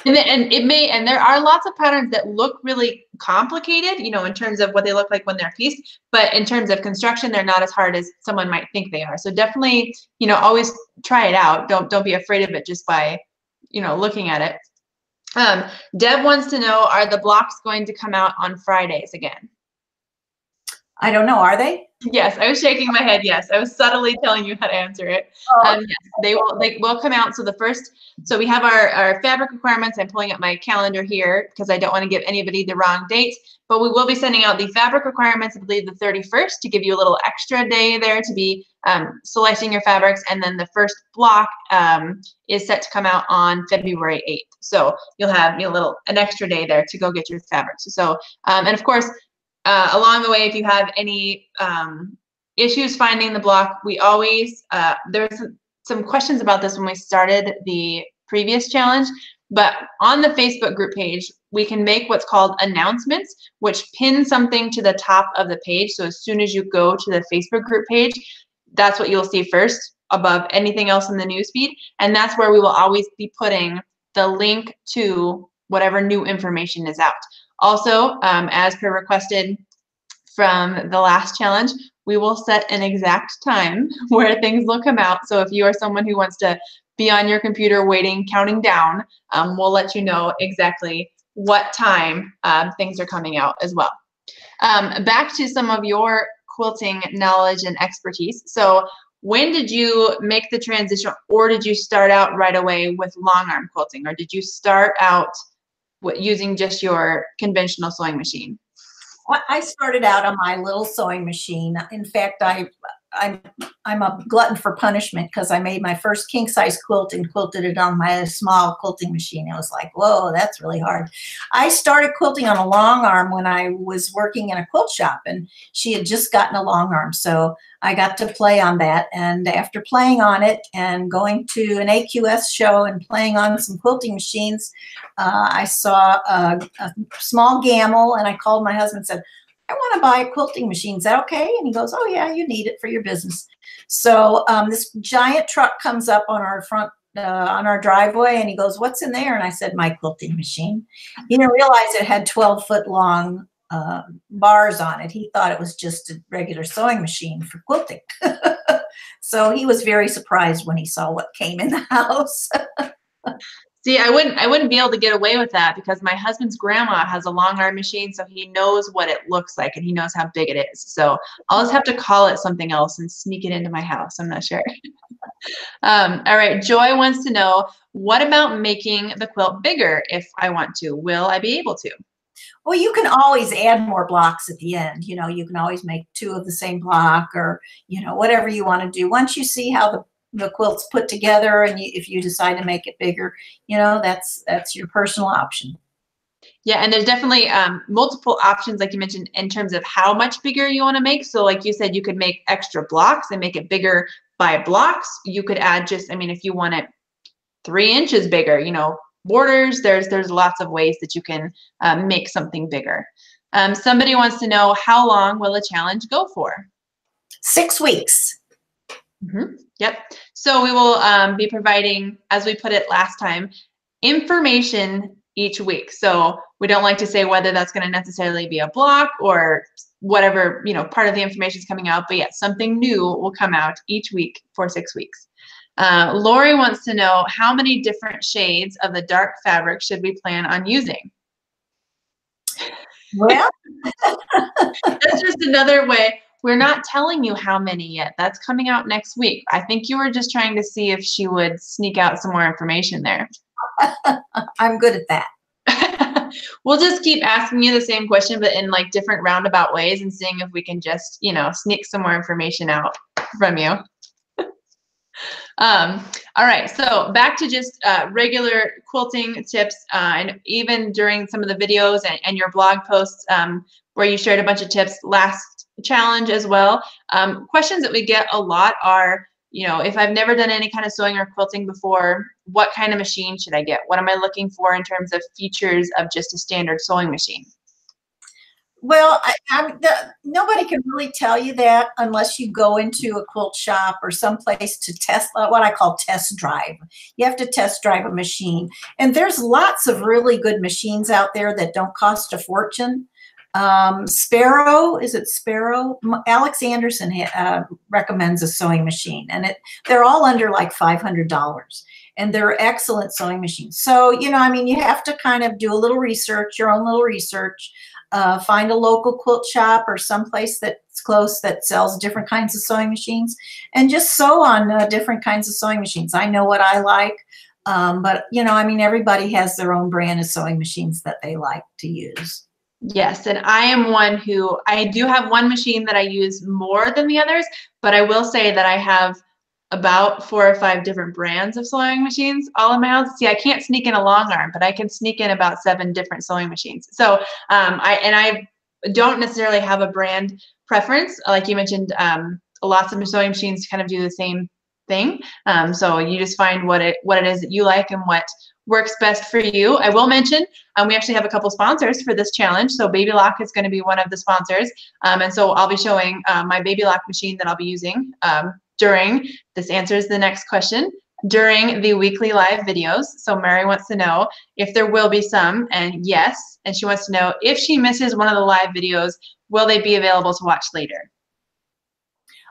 And there are lots of patterns that look really complicated, in terms of what they look like when they're pieced, but in terms of construction, they're not as hard as someone might think they are. So definitely, always try it out. Don't be afraid of it just by, looking at it. Deb wants to know, are the blocks going to come out on Fridays again? I don't know. Are they? Yes, I was shaking my head. Yes, I was subtly telling you how to answer it. Oh, Yes, they will come out. So we have our fabric requirements. I'm pulling up my calendar here because I don't want to give anybody the wrong dates, but we will be sending out the fabric requirements, I believe the 31st, to give you a little extra day there to be selecting your fabrics. And then the first block is set to come out on February 8th. So you'll have an extra day there to go get your fabrics. So, and of course, along the way, if you have any issues finding the block, we always, there's some questions about this when we started the previous challenge, but on the Facebook group page, we can make what's called announcements, which pin something to the top of the page. So as soon as you go to the Facebook group page, that's what you'll see first above anything else in the newsfeed. And that's where we will always be putting the link to whatever new information is out. Also, as per requested from the last challenge, we will set an exact time where things will come out. So if you are someone who wants to be on your computer waiting, counting down, we'll let you know exactly what time things are coming out as well. Back to some of your quilting knowledge and expertise. So when did you make the transition, or did you start out right away with long arm quilting, or did you start out using just your conventional sewing machine? I started out on my little sewing machine. In fact, I'm a glutton for punishment because I made my first king size quilt and quilted it on my small quilting machine. It was like, whoa, that's really hard. I started quilting on a long arm when I was working in a quilt shop, and she had just gotten a long arm. So I got to play on that. And after playing on it and going to an AQS show and playing on some quilting machines, I saw a small gamble, and I called my husband and said, I want to buy a quilting machine. Is that okay? And he goes, oh yeah, you need it for your business. So this giant truck comes up on our front, on our driveway, and he goes, what's in there? And I said, my quilting machine. He didn't realize it had 12-foot long bars on it. He thought it was just a regular sewing machine for quilting. So he was very surprised when he saw what came in the house. See, I wouldn't be able to get away with that because my husband's grandma has a long arm machine, so he knows what it looks like and he knows how big it is. So I'll just have to call it something else and sneak it into my house. I'm not sure. All right, Joy wants to know, what about making the quilt bigger if I want to? Will I be able to? Well, you can always add more blocks at the end. You know, you can always make 2 of the same block, or, you know, whatever you want to do. Once you see how the quilt's put together, and if you decide to make it bigger, you know, that's your personal option. Yeah, and there's definitely multiple options, like you mentioned, in terms of how much bigger you want to make. So like you said, you could make extra blocks and make it bigger by blocks. You could add just, I mean, if you want it 3 inches bigger, you know, borders, there's lots of ways that you can make something bigger. Somebody wants to know, how long will a challenge go for? 6 weeks. Mm-hmm. Yep. So we will be providing, as we put it last time, information each week. So we don't like to say whether that's going to necessarily be a block or whatever, you know, part of the information is coming out, but yeah, something new will come out each week for 6 weeks. Lori wants to know, how many different shades of the dark fabric should we plan on using? Well, that's just another way. We're not telling you how many yet. That's coming out next week. I think you were just trying to see if she would sneak out some more information there. I'm good at that. We'll just keep asking you the same question, but in like different roundabout ways, and seeing if we can just, you know, sneak some more information out from you. All right, so back to just regular quilting tips, and even during some of the videos and your blog posts where you shared a bunch of tips last challenge as well. Questions that we get a lot are, you know, if I've never done any kind of sewing or quilting before, what kind of machine should I get? What am I looking for in terms of features of just a standard sewing machine? Well, nobody can really tell you that unless you go into a quilt shop or someplace to test, what I call test drive. You have to test drive a machine. And there's lots of really good machines out there that don't cost a fortune. Sparrow, is it Sparrow? Alex Anderson recommends a sewing machine, and they're all under like $500, and they're excellent sewing machines. So, you know, I mean, you have to kind of do a little research, your own little research, find a local quilt shop or someplace that's close that sells different kinds of sewing machines, and just sew on different kinds of sewing machines. I know what I like, but, you know, I mean, everybody has their own brand of sewing machines that they like to use. Yes, and I am one who, I do have one machine that I use more than the others, but I will say that I have about 4 or 5 different brands of sewing machines all in my house. See, I can't sneak in a long arm, but I can sneak in about 7 different sewing machines. So I don't necessarily have a brand preference. Like you mentioned, lots of sewing machines kind of do the same thing. So you just find what it is that you like and what works best for you. I will mention we actually have a couple sponsors for this challenge. So Baby Lock is going to be one of the sponsors. And so I'll be showing my Baby Lock machine that I'll be using during, this answers the next question, during the weekly live videos. So Mary wants to know if there will be some, and yes. And she wants to know if she misses one of the live videos, will they be available to watch later?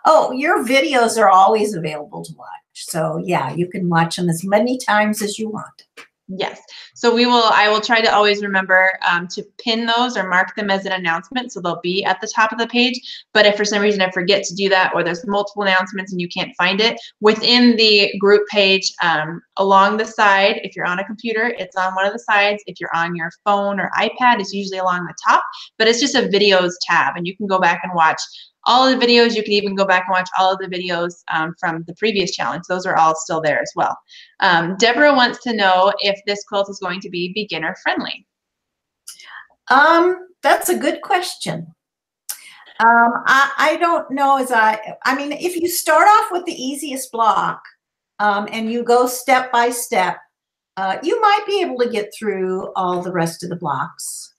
Oh, your videos are always available to watch. So yeah, you can watch them as many times as you want. Yes. So I will try to always remember to pin those or mark them as an announcement, so they'll be at the top of the page. But if for some reason I forget to do that, or there's multiple announcements and you can't find it, within the group page, along the side, if you're on a computer, it's on one of the sides. If you're on your phone or iPad, it's usually along the top, but it's just a videos tab, and you can go back and watch all of the videos. You can even go back and watch all of the videos from the previous challenge. Those are all still there as well. Deborah wants to know if this quilt is going to be beginner friendly. That's a good question. I don't know. I mean, if you start off with the easiest block and you go step by step, you might be able to get through all the rest of the blocks.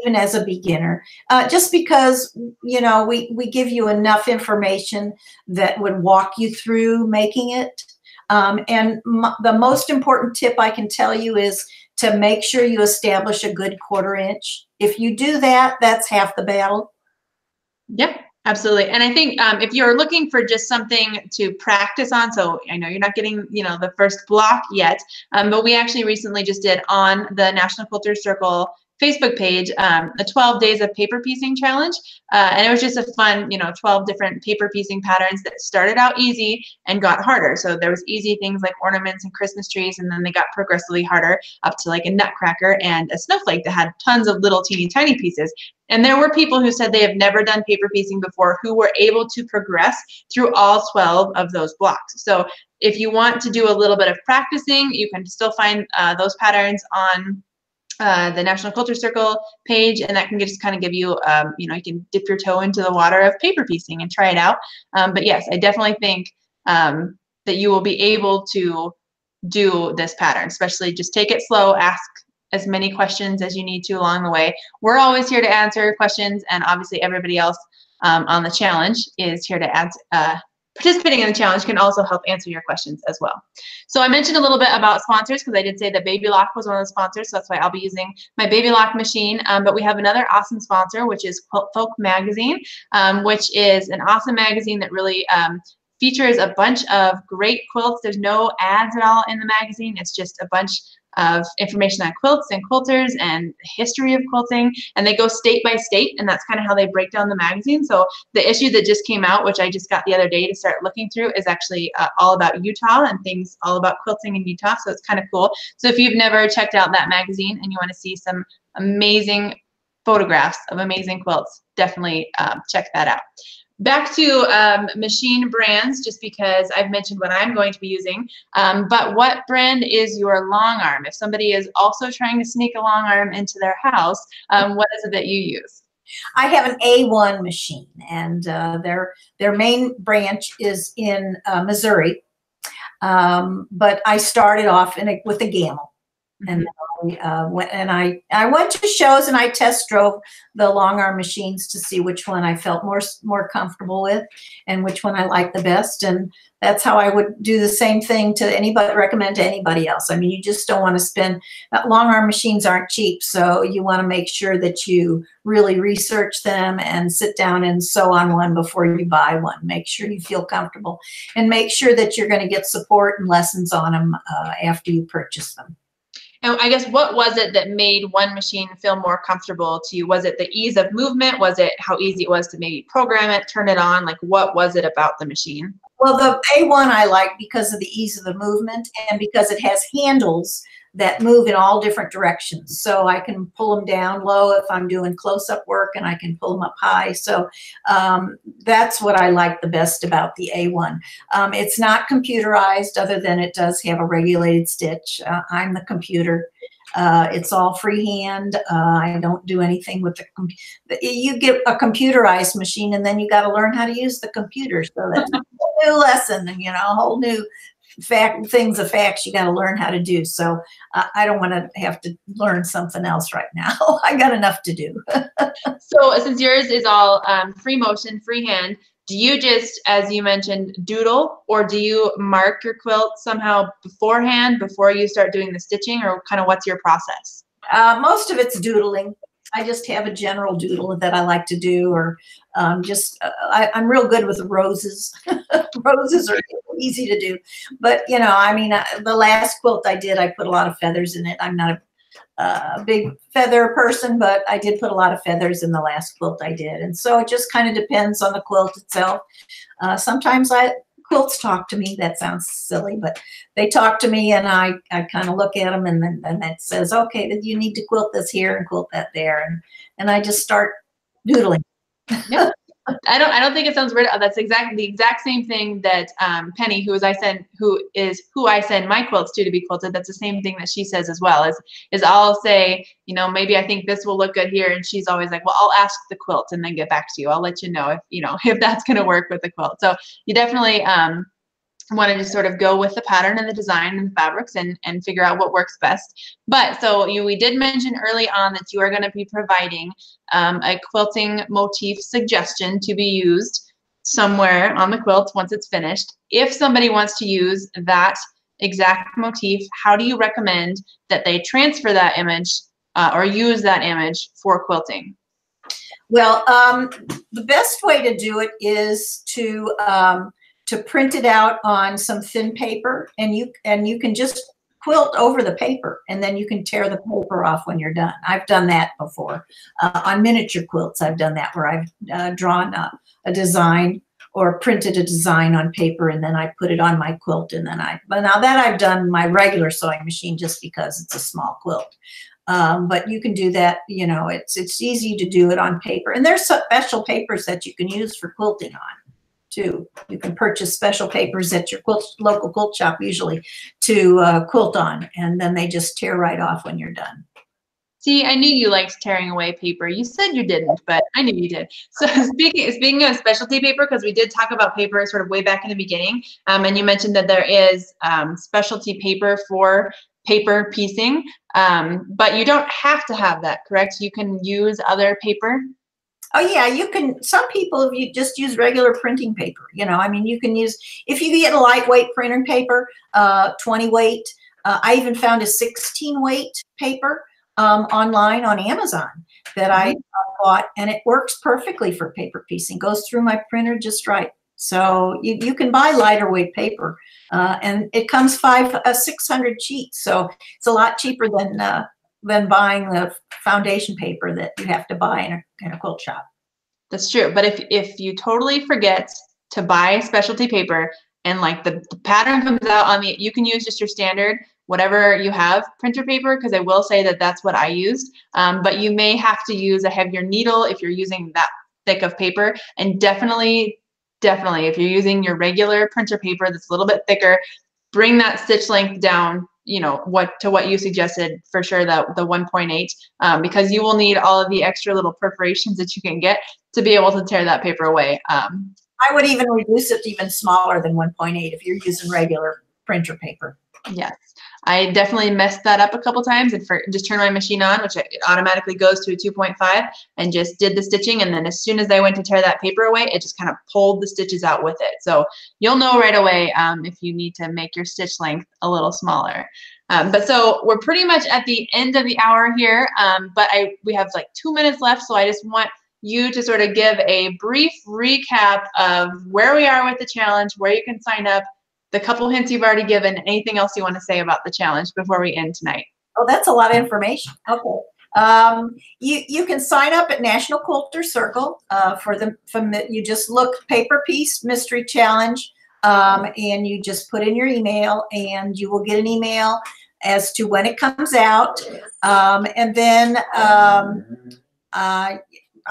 Even as a beginner, just because, you know, we give you enough information that would walk you through making it. And the most important tip I can tell you is to make sure you establish a good 1/4 inch. If you do that, that's half the battle. Yep, absolutely. And I think if you're looking for just something to practice on, so I know you're not getting, you know, the first block yet, but we actually recently just did on the National Quilters Circle Facebook page, a 12 days of paper piecing challenge. And it was just a fun, you know, 12 different paper piecing patterns that started out easy and got harder. So there was easy things like ornaments and Christmas trees, and then they got progressively harder up to like a nutcracker and a snowflake that had tons of little teeny tiny pieces. And there were people who said they have never done paper piecing before who were able to progress through all 12 of those blocks. So if you want to do a little bit of practicing, you can still find those patterns on the National Quilter Circle page, and that can just kind of give you, you know, you can dip your toe into the water of paper piecing and try it out. But yes, I definitely think that you will be able to do this pattern, especially just take it slow, ask as many questions as you need to along the way. We're always here to answer your questions, and obviously everybody else on the challenge is here to answer. Participating in the challenge can also help answer your questions as well. So I mentioned a little bit about sponsors because I did say that Baby Lock was one of the sponsors, so that's why I'll be using my Baby Lock machine. But we have another awesome sponsor, which is Quilt Folk Magazine, which is an awesome magazine that really features a bunch of great quilts. There's no ads at all in the magazine. It's just a bunch of information on quilts and quilters and the history of quilting, and they go state by state, and that's kind of how they break down the magazine. So the issue that just came out, which I just got the other day to start looking through, is actually all about Utah and things all about quilting in Utah, so it's kind of cool. So if you've never checked out that magazine and you want to see some amazing photographs of amazing quilts, definitely check that out. Back to machine brands, just because I've mentioned what I'm going to be using, but what brand is your long arm? If somebody is also trying to sneak a long arm into their house, what is it that you use? I have an A1 machine, and their main branch is in Missouri, but I started off with a Gamble, and I went to shows and I test drove the long arm machines to see which one I felt more comfortable with and which one I liked the best. And that's how I would do the same thing to anybody, recommend to anybody else. I mean, you just don't want to spend, long arm machines aren't cheap. So you want to make sure that you really research them and sit down and sew on one before you buy one. Make sure you feel comfortable and make sure that you're going to get support and lessons on them after you purchase them. And I guess what was it that made one machine feel more comfortable to you? Was it the ease of movement? Was it how easy it was to maybe program it, turn it on? Like, what was it about the machine? Well, the A1 I like because of the ease of the movement and because it has handles that move in all different directions. So I can pull them down low if I'm doing close-up work, and I can pull them up high. So that's what I like the best about the A1. It's not computerized, other than it does have a regulated stitch. I'm the computer. It's all freehand. I don't do anything with the computer. You get a computerized machine, and then you got to learn how to use the computer. So that's a new lesson, and a whole new things of facts you got to learn how to do. So I don't want to have to learn something else right now. I got enough to do. So since yours is all free motion, freehand, do you just, as you mentioned, doodle, or do you mark your quilt somehow beforehand before you start doing the stitching, or kind of what's your process? Most of it's doodling. I just have a general doodle that I like to do, or I'm real good with roses. Roses are easy to do, but I mean, the last quilt I did, I put a lot of feathers in it. I'm not a big feather person, but I did put a lot of feathers in the last quilt I did, and so it just kind of depends on the quilt itself. Sometimes quilts talk to me. That sounds silly, but they talk to me, and I kind of look at them, and then that says, okay, that you need to quilt this here and quilt that there, and I just start doodling. Yeah. I don't think it sounds weird. That's the exact same thing that Penny, who I send my quilts to be quilted. That's the same thing that she says as well. Is I'll say, maybe I think this will look good here, and she's always like, well, I'll ask the quilt and then get back to you. I'll let you know if that's going to work with the quilt. So you definitely want to just sort of go with the pattern and the design and the fabrics and figure out what works best. But so we did mention early on that you are going to be providing a quilting motif suggestion to be used somewhere on the quilt once it's finished. If somebody wants to use that exact motif, how do you recommend that they transfer that image or use that image for quilting? Well, the best way to do it is to print it out on some thin paper, and you can just quilt over the paper, and then you can tear the paper off when you're done. I've done that before. On miniature quilts, I've done that, where I've drawn a design or printed a design on paper, and then I put it on my quilt, and then but now that I've done my regular sewing machine just because it's a small quilt. But you can do that, it's easy to do it on paper, and there's special papers that you can use for quilting on too. You can purchase special papers at your local quilt shop usually to quilt on, and then they just tear right off when you're done. See, I knew you liked tearing away paper. You said you didn't, but I knew you did. So speaking of specialty paper, because we did talk about paper sort of way back in the beginning, and you mentioned that there is specialty paper for paper piecing, but you don't have to have that, correct? You can use other paper. Oh yeah, you can. Some people, if you just use regular printing paper, I mean, you can use, if you get a lightweight printing paper, 20 weight. I even found a 16 weight paper online on Amazon that I bought, and it works perfectly for paper piecing. Goes through my printer just right. So you can buy lighter weight paper, and it comes 600 sheets. So it's a lot cheaper than buying the foundation paper that you have to buy in a quilt shop. That's true. But if you totally forget to buy specialty paper, and like the pattern comes out on you can use just your standard, whatever you have, printer paper, because I will say that that's what I used. But you may have to use a heavier needle if you're using that thick of paper, and definitely if you're using your regular printer paper that's a little bit thicker, bring that stitch length down, what you suggested, for sure, the 1.8, because you will need all of the extra little perforations that you can get to be able to tear that paper away. I would even reduce it to even smaller than 1.8 if you're using regular printer paper. Yes, I definitely messed that up a couple times and just turned my machine on, which it automatically goes to a 2.5, and just did the stitching. And then as soon as I went to tear that paper away, it just kind of pulled the stitches out with it. So you'll know right away if you need to make your stitch length a little smaller. But so we're pretty much at the end of the hour here, but we have like 2 minutes left. So I just want you to sort of give a brief recap of where we are with the challenge, where you can sign up, the couple hints you've already given, anything else you want to say about the challenge before we end tonight. Oh, that's a lot of information. Okay. You can sign up at National Quilter Circle you just look Paper Piece Mystery Challenge, and you just put in your email, and you will get an email as to when it comes out. And then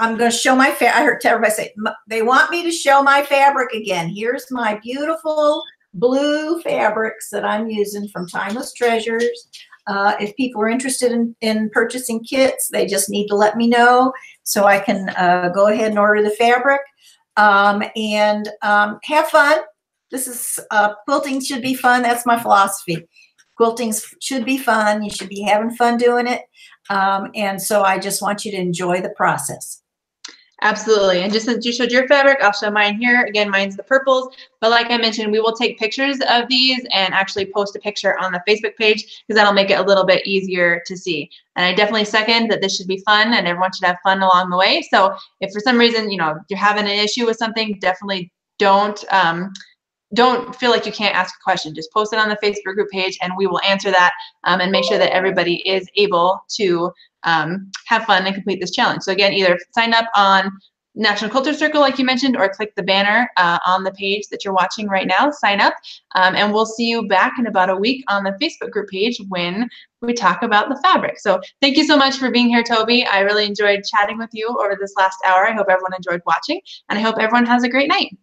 I'm going to show my I heard everybody say they want me to show my fabric again. Here's my beautiful blue fabrics that I'm using from Timeless Treasures. If people are interested in purchasing kits, they just need to let me know so I can go ahead and order the fabric, and have fun. This is quilting should be fun. That's my philosophy. Quilting should be fun. You should be having fun doing it, and so I just want you to enjoy the process. Absolutely. And just since you showed your fabric, I'll show mine here. Again, mine's the purples. But like I mentioned, we will take pictures of these and actually post a picture on the Facebook page, because that'll make it a little bit easier to see. And I definitely second that this should be fun and everyone should have fun along the way. So if for some reason, you're having an issue with something, definitely don't feel like you can't ask a question. Just post it on the Facebook group page and we will answer that, and make sure that everybody is able to have fun and complete this challenge. So again, either sign up on National Quilter Circle, like you mentioned, or click the banner on the page that you're watching right now, sign up, and we'll see you back in about a week on the Facebook group page when we talk about the fabric. So thank you so much for being here, Toby. I really enjoyed chatting with you over this last hour. I hope everyone enjoyed watching, and I hope everyone has a great night.